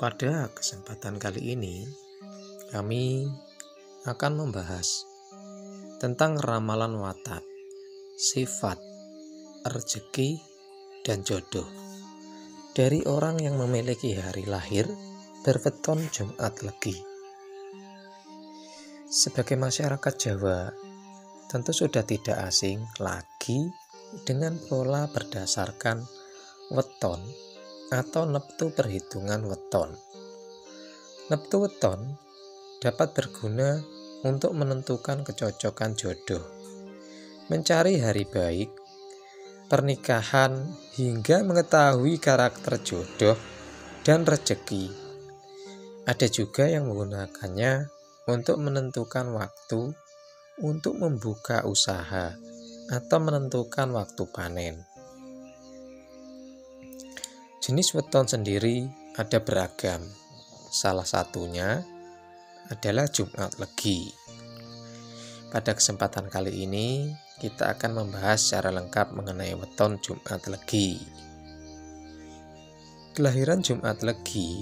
Pada kesempatan kali ini, kami akan membahas tentang ramalan watak, sifat, rezeki, dan jodoh dari orang yang memiliki hari lahir berweton Jumat Legi. Sebagai masyarakat Jawa, tentu sudah tidak asing lagi dengan pola berdasarkan weton atau neptu perhitungan weton. Neptu weton dapat berguna untuk menentukan kecocokan jodoh, mencari hari baik, pernikahan, hingga mengetahui karakter jodoh dan rezeki. Ada juga yang menggunakannya untuk menentukan waktu untuk membuka usaha atau menentukan waktu panen. Jenis weton sendiri ada beragam. Salah satunya adalah Jumat Legi. Pada kesempatan kali ini, kita akan membahas secara lengkap mengenai weton Jumat Legi. Kelahiran Jumat Legi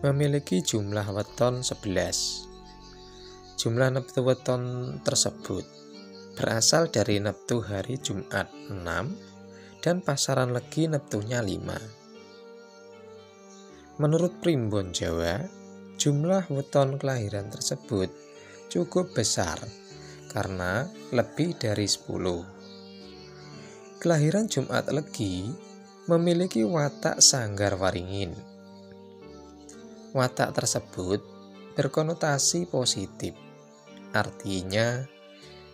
memiliki jumlah weton 11. Jumlah neptu weton tersebut berasal dari neptu hari Jumat 6 dan pasaran legi neptunya 5. Menurut Primbon Jawa, jumlah weton kelahiran tersebut cukup besar karena lebih dari 10. Kelahiran Jumat Legi memiliki watak Sanggar Waringin. Watak tersebut berkonotasi positif. Artinya,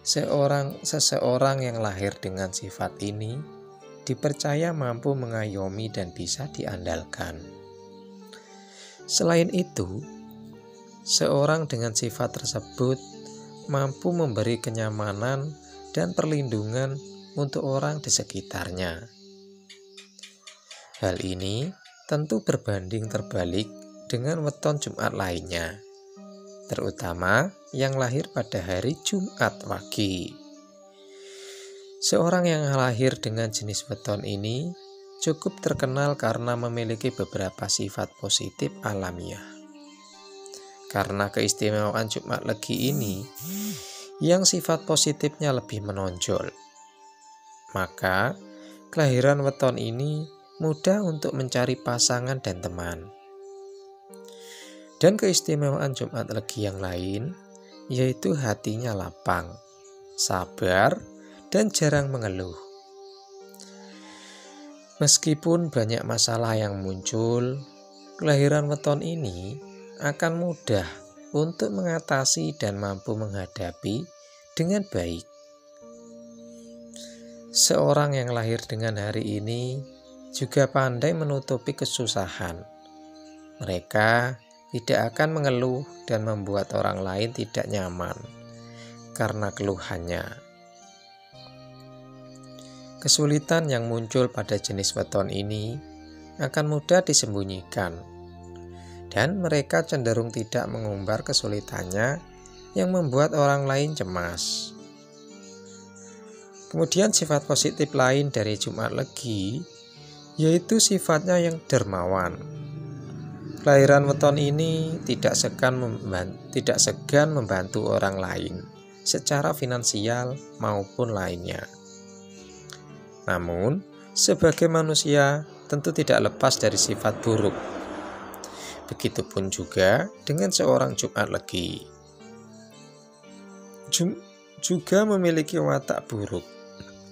seseorang yang lahir dengan sifat ini dipercaya mampu mengayomi dan bisa diandalkan. Selain itu, seorang dengan sifat tersebut mampu memberi kenyamanan dan perlindungan untuk orang di sekitarnya. Hal ini tentu berbanding terbalik dengan weton Jumat lainnya, terutama yang lahir pada hari Jumat Wage. Seorang yang lahir dengan jenis weton ini cukup terkenal karena memiliki beberapa sifat positif alamiah. Karena keistimewaan Jumat Legi ini yang sifat positifnya lebih menonjol, maka kelahiran weton ini mudah untuk mencari pasangan dan teman. Dan keistimewaan Jumat Legi yang lain yaitu hatinya lapang, sabar, dan jarang mengeluh. Meskipun banyak masalah yang muncul, kelahiran weton ini akan mudah untuk mengatasi dan mampu menghadapi dengan baik. Seorang yang lahir dengan hari ini juga pandai menutupi kesusahan. Mereka tidak akan mengeluh dan membuat orang lain tidak nyaman karena keluhannya. Kesulitan yang muncul pada jenis weton ini akan mudah disembunyikan, dan mereka cenderung tidak mengumbar kesulitannya yang membuat orang lain cemas. Kemudian sifat positif lain dari Jumat Legi yaitu sifatnya yang dermawan. Kelahiran weton ini tidak segan membantu orang lain secara finansial maupun lainnya. Namun, sebagai manusia tentu tidak lepas dari sifat buruk. Begitupun juga dengan seorang Jumat Legi. Juga memiliki watak buruk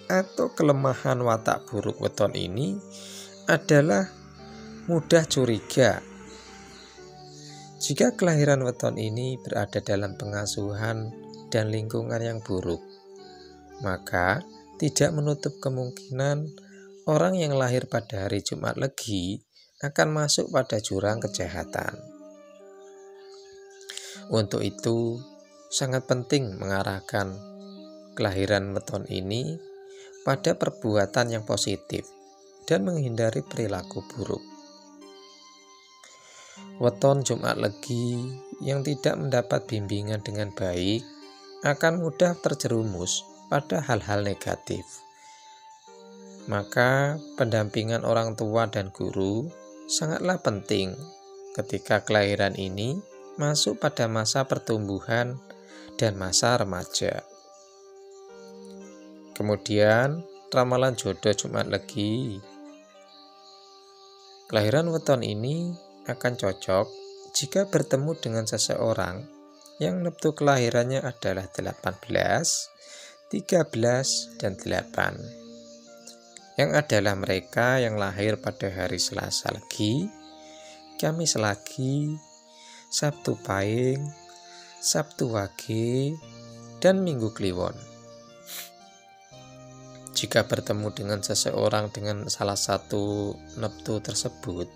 atau kelemahan watak buruk weton ini adalah mudah curiga. Jika kelahiran weton ini berada dalam pengasuhan dan lingkungan yang buruk, maka tidak menutup kemungkinan orang yang lahir pada hari Jumat Legi akan masuk pada jurang kejahatan. Untuk itu, sangat penting mengarahkan kelahiran weton ini pada perbuatan yang positif dan menghindari perilaku buruk. Weton Jumat Legi yang tidak mendapat bimbingan dengan baik akan mudah terjerumus pada hal-hal negatif. Maka pendampingan orang tua dan guru sangatlah penting ketika kelahiran ini masuk pada masa pertumbuhan dan masa remaja. Kemudian ramalan jodoh Jumat Legi. Kelahiran weton ini akan cocok jika bertemu dengan seseorang yang neptu kelahirannya adalah 18, 13, dan 8. Yang adalah mereka yang lahir pada hari Selasa Legi, Kamis Lagi, Sabtu Pahing, Sabtu Wage, dan Minggu Kliwon. Jika bertemu dengan seseorang dengan salah satu neptu tersebut,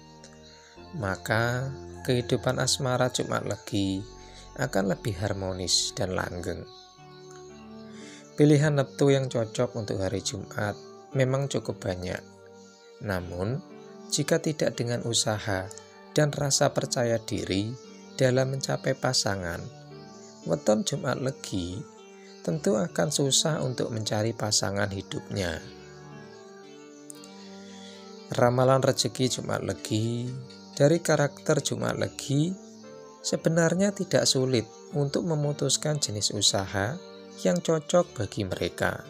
maka kehidupan asmara Jumat Legi akan lebih harmonis dan langgeng. Pilihan neptu yang cocok untuk hari Jumat memang cukup banyak. Namun, jika tidak dengan usaha dan rasa percaya diri dalam mencapai pasangan, weton Jumat Legi tentu akan susah untuk mencari pasangan hidupnya. Ramalan rezeki Jumat Legi dari karakter Jumat Legi sebenarnya tidak sulit untuk memutuskan jenis usaha yang cocok bagi mereka.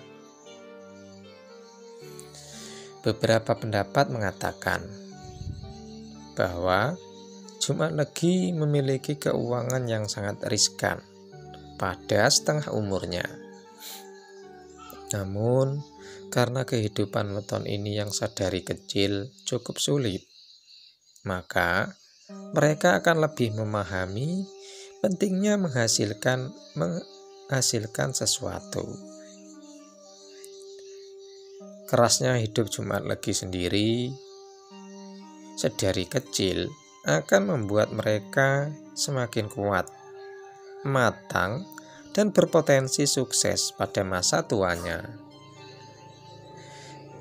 Beberapa pendapat mengatakan bahwa Jumat Legi memiliki keuangan yang sangat riskan pada setengah umurnya. Namun, karena kehidupan weton ini yang sadari kecil cukup sulit, maka mereka akan lebih memahami pentingnya menghasilkan sesuatu. Kerasnya hidup Jumat Legi sendiri sedari kecil akan membuat mereka semakin kuat, matang, dan berpotensi sukses pada masa tuanya.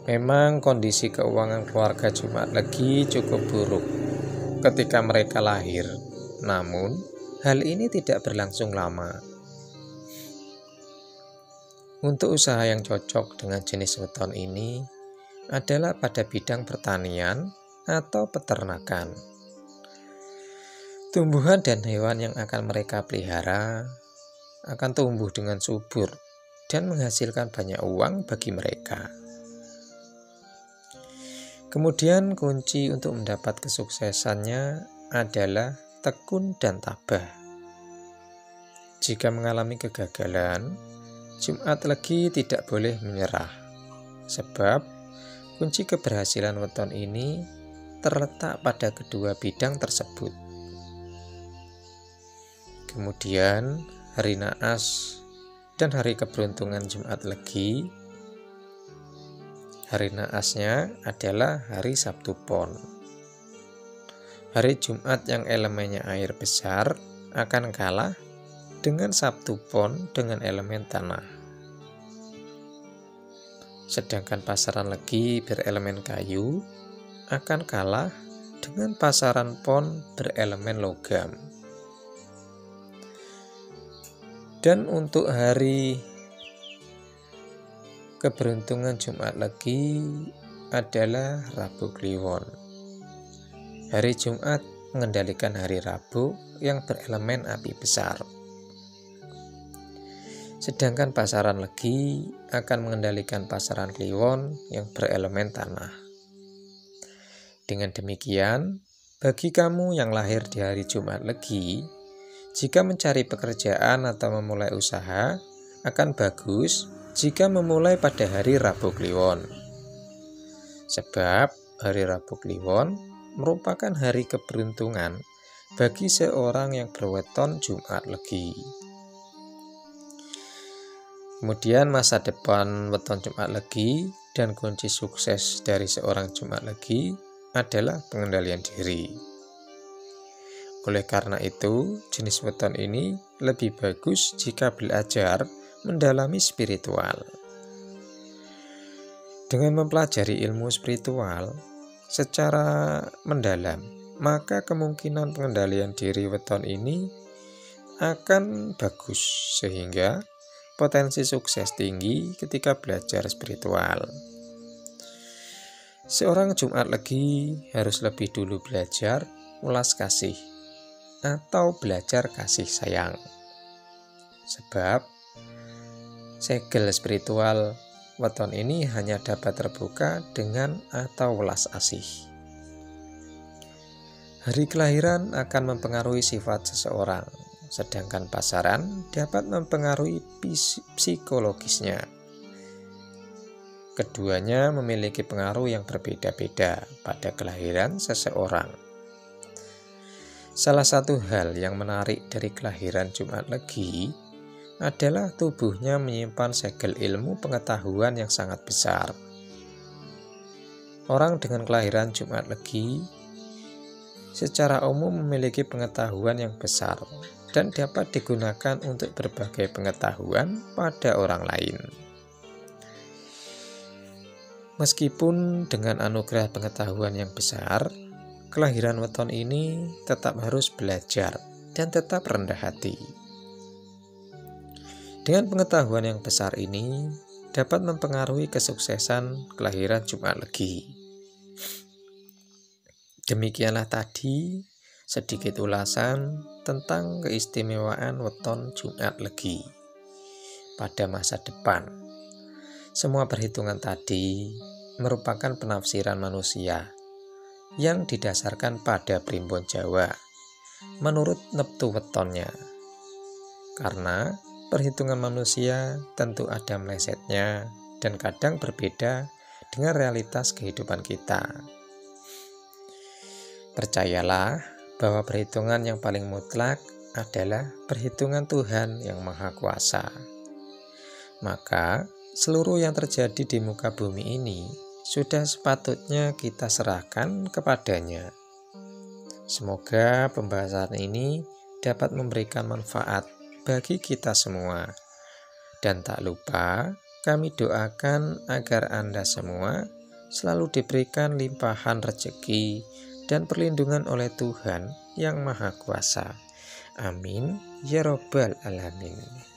Memang kondisi keuangan keluarga Jumat Legi cukup buruk ketika mereka lahir, namun hal ini tidak berlangsung lama. Untuk usaha yang cocok dengan jenis weton ini adalah pada bidang pertanian atau peternakan. Tumbuhan dan hewan yang akan mereka pelihara akan tumbuh dengan subur dan menghasilkan banyak uang bagi mereka. Kemudian kunci untuk mendapat kesuksesannya adalah tekun dan tabah. Jika mengalami kegagalan, Jumat Legi tidak boleh menyerah, sebab kunci keberhasilan weton ini terletak pada kedua bidang tersebut. Kemudian hari naas dan hari keberuntungan Jumat Legi. Hari naasnya adalah hari Sabtu Pon. Hari Jumat yang elemennya air besar akan kalah dengan Sabtu Pon dengan elemen tanah. Sedangkan pasaran Legi berelemen kayu akan kalah dengan pasaran Pon berelemen logam. Dan untuk hari keberuntungan Jumat Legi adalah Rabu Kliwon. Hari Jumat mengendalikan hari Rabu yang berelemen api besar. Sedangkan pasaran Legi akan mengendalikan pasaran Kliwon yang berelemen tanah. Dengan demikian, bagi kamu yang lahir di hari Jumat Legi, jika mencari pekerjaan atau memulai usaha, akan bagus jika memulai pada hari Rabu Kliwon. Sebab hari Rabu Kliwon merupakan hari keberuntungan bagi seorang yang berweton Jumat Legi. Kemudian masa depan weton Jumat Legi dan kunci sukses dari seorang Jumat Legi adalah pengendalian diri. Oleh karena itu, jenis weton ini lebih bagus jika belajar mendalami spiritual. Dengan mempelajari ilmu spiritual secara mendalam, maka kemungkinan pengendalian diri weton ini akan bagus, sehingga potensi sukses tinggi ketika belajar spiritual. Seorang Jumat Legi harus lebih dulu belajar ulas kasih atau belajar kasih sayang. Sebab segel spiritual weton ini hanya dapat terbuka dengan atau welas asih. Hari kelahiran akan mempengaruhi sifat seseorang, sedangkan pasaran dapat mempengaruhi psikologisnya. Keduanya memiliki pengaruh yang berbeda-beda pada kelahiran seseorang. Salah satu hal yang menarik dari kelahiran Jumat Legi adalah tubuhnya menyimpan segel ilmu pengetahuan yang sangat besar. Orang dengan kelahiran Jumat Legi secara umum memiliki pengetahuan yang besar dan dapat digunakan untuk berbagai pengetahuan pada orang lain. Meskipun dengan anugerah pengetahuan yang besar, kelahiran weton ini tetap harus belajar dan tetap rendah hati. Dengan pengetahuan yang besar ini dapat mempengaruhi kesuksesan kelahiran Jumat Legi. Demikianlah tadi sedikit ulasan tentang keistimewaan weton Jumat Legi pada masa depan. Semua perhitungan tadi merupakan penafsiran manusia yang didasarkan pada primbon Jawa menurut neptu wetonnya. Karena perhitungan manusia tentu ada melesetnya dan kadang berbeda dengan realitas kehidupan kita. Percayalah bahwa perhitungan yang paling mutlak adalah perhitungan Tuhan yang Maha Kuasa. Maka seluruh yang terjadi di muka bumi ini sudah sepatutnya kita serahkan kepadanya. Semoga pembahasan ini dapat memberikan manfaat bagi kita semua. Dan tak lupa kami doakan agar Anda semua selalu diberikan limpahan rezeki dan perlindungan oleh Tuhan yang Maha Kuasa. Amin ya Rabbal Alamin.